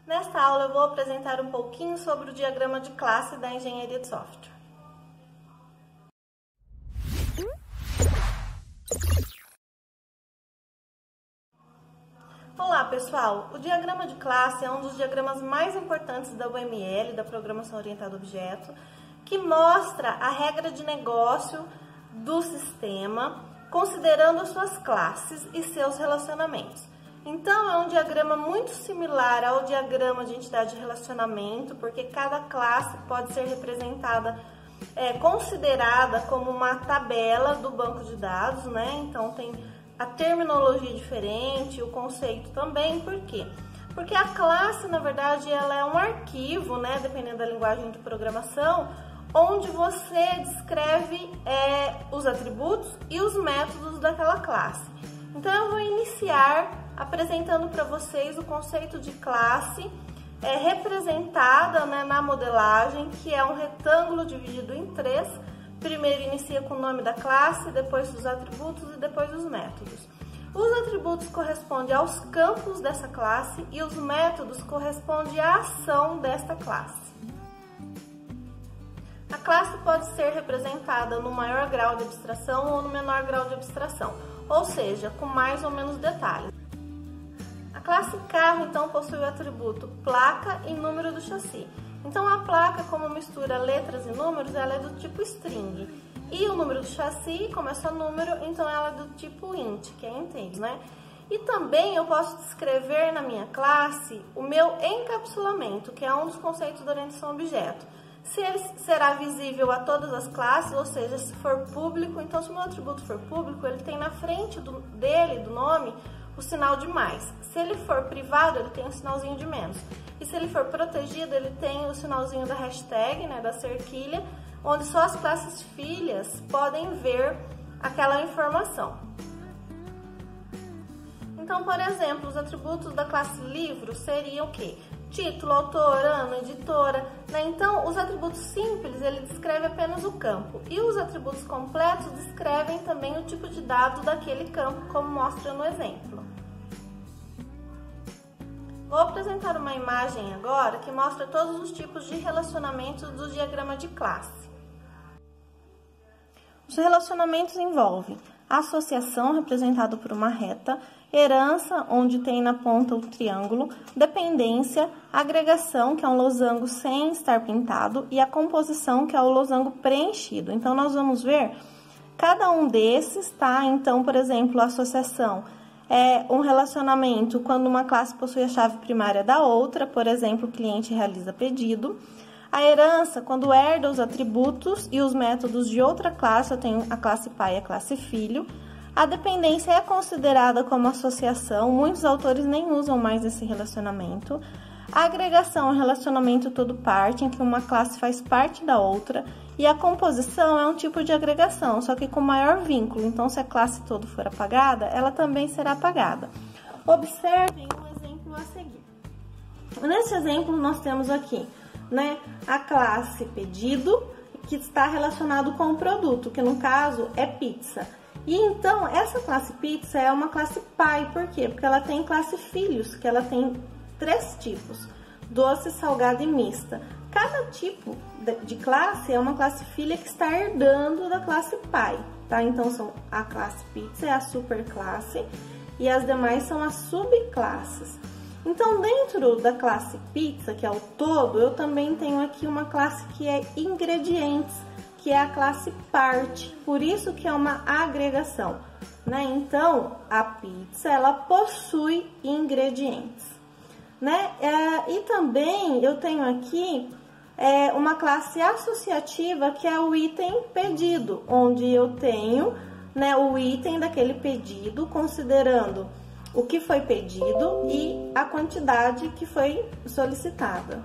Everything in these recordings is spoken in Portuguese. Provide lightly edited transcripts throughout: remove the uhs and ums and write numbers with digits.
Nesta aula eu vou apresentar um pouquinho sobre o diagrama de classe da engenharia de software. Olá pessoal, o diagrama de classe é um dos diagramas mais importantes da UML, da Programação Orientada a Objeto, que mostra a regra de negócio do sistema, considerando as suas classes e seus relacionamentos. Então, é um diagrama muito similar ao diagrama de entidade de relacionamento, porque cada classe pode ser representada, considerada como uma tabela do banco de dados, né? Então, tem a terminologia diferente, o conceito também. Por quê? Porque a classe, na verdade, ela é um arquivo, né? Dependendo da linguagem de programação, onde você descreve os atributos e os métodos daquela classe. Então, eu vou iniciar apresentando para vocês o conceito de classe representada, né, na modelagem, que é um retângulo dividido em três. Primeiro inicia com o nome da classe, depois os atributos e depois os métodos. Os atributos correspondem aos campos dessa classe e os métodos correspondem à ação desta classe. A classe pode ser representada no maior grau de abstração ou no menor grau de abstração, ou seja, com mais ou menos detalhes. A classe carro, então, possui o atributo placa e número do chassi. Então, a placa, como mistura letras e números, ela é do tipo string. E o número do chassi, como é só número, então ela é do tipo int, que é inteiro, né? E também eu posso descrever na minha classe o meu encapsulamento, que é um dos conceitos da orientação a objeto. Se ele será visível a todas as classes, ou seja, se for público, então se o meu atributo for público, ele tem na frente do nome, o sinal de mais. Se ele for privado, ele tem um sinalzinho de menos. E se ele for protegido, ele tem o sinalzinho da hashtag, né, da cerquilha, onde só as classes filhas podem ver aquela informação. Então, por exemplo, os atributos da classe livro seriam o quê? Título, autor, ano, editora, né? Então, os atributos simples, ele descreve apenas o campo. E os atributos completos descrevem também o tipo de dado daquele campo, como mostra no exemplo. Vou apresentar uma imagem agora que mostra todos os tipos de relacionamentos do diagrama de classe. Os relacionamentos envolvem associação, representado por uma reta, herança, onde tem na ponta o triângulo, dependência, agregação, que é um losango sem estar pintado, e a composição, que é o losango preenchido. Então, nós vamos ver cada um desses, tá? Então, por exemplo, a associação é um relacionamento quando uma classe possui a chave primária da outra, por exemplo, o cliente realiza pedido. A herança, quando herda os atributos e os métodos de outra classe, eu tenho a classe pai e a classe filho. A dependência é considerada como associação, muitos autores nem usam mais esse relacionamento. A agregação é um relacionamento todo-parte, em que uma classe faz parte da outra. E a composição é um tipo de agregação, só que com maior vínculo. Então, se a classe toda for apagada, ela também será apagada. Observem o exemplo a seguir. Nesse exemplo, nós temos aqui, né, a classe pedido, que está relacionado com o produto, que no caso é pizza. E então, essa classe pizza é uma classe pai, por quê? Porque ela tem classe filhos, que ela tem 3 tipos, doce, salgada e mista. Cada tipo de classe é uma classe filha que está herdando da classe pai, tá? Então, a classe pizza é a superclasse e as demais são as subclasses. Então, dentro da classe pizza, que é o todo, eu também tenho aqui uma classe que é ingredientes, que é a classe parte, por isso que é uma agregação, né? Então, a pizza, ela possui ingredientes, né? E também eu tenho aqui uma classe associativa, que é o item pedido, onde eu tenho, né, o item daquele pedido, considerando o que foi pedido e a quantidade que foi solicitada.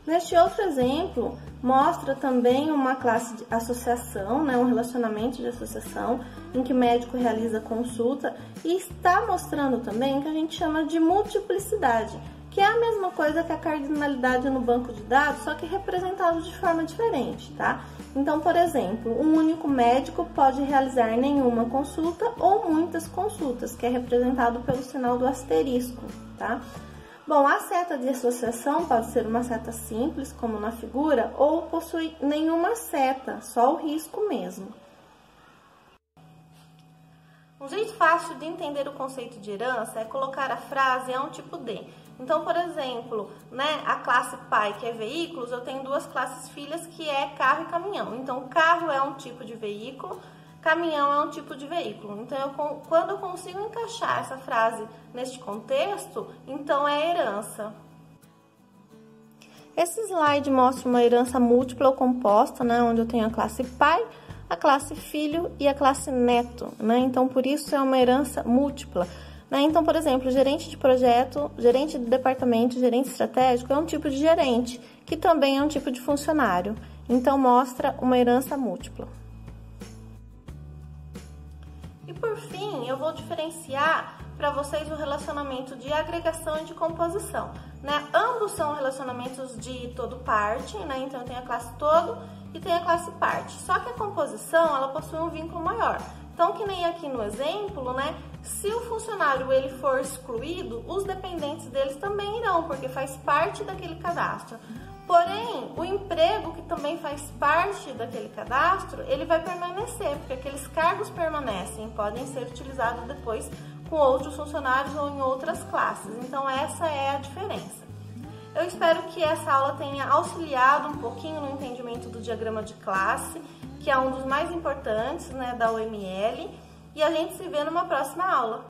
Neste outro exemplo, mostra também uma classe de associação, né, um relacionamento de associação, em que o médico realiza consulta, e está mostrando também o que a gente chama de multiplicidade, que que é a mesma coisa que a cardinalidade no banco de dados, só que representado de forma diferente, tá? Então, por exemplo, um único médico pode realizar nenhuma consulta ou muitas consultas, que é representado pelo sinal do asterisco, tá? Bom, a seta de associação pode ser uma seta simples, como na figura, ou possui nenhuma seta, só o risco mesmo. Um jeito fácil de entender o conceito de herança é colocar a frase é um tipo D. Então, por exemplo, né, a classe pai, que é veículos, eu tenho duas classes filhas, que é carro e caminhão. Então, carro é um tipo de veículo, caminhão é um tipo de veículo. Então, quando eu consigo encaixar essa frase neste contexto, então é herança. Esse slide mostra uma herança múltipla ou composta, né, onde eu tenho a classe pai, a classe filho e a classe neto, né? Então, por isso é uma herança múltipla. Né? Então, por exemplo, gerente de projeto, gerente de departamento, gerente estratégico é um tipo de gerente, que também é um tipo de funcionário. Então, mostra uma herança múltipla. E por fim, eu vou diferenciar para vocês o relacionamento de agregação e de composição. Né? Ambos são relacionamentos de todo-parte, né? Então, eu tenho a classe todo e tenho a classe parte. Só que a composição, ela possui um vínculo maior. Então, que nem aqui no exemplo, né? Se o funcionário ele for excluído, os dependentes deles também irão, porque faz parte daquele cadastro. Porém, o emprego, que também faz parte daquele cadastro, ele vai permanecer, porque aqueles cargos permanecem, podem ser utilizados depois com outros funcionários ou em outras classes. Então, essa é a diferença. Eu espero que essa aula tenha auxiliado um pouquinho no entendimento do diagrama de classe, que é um dos mais importantes, né, da UML, e a gente se vê numa próxima aula.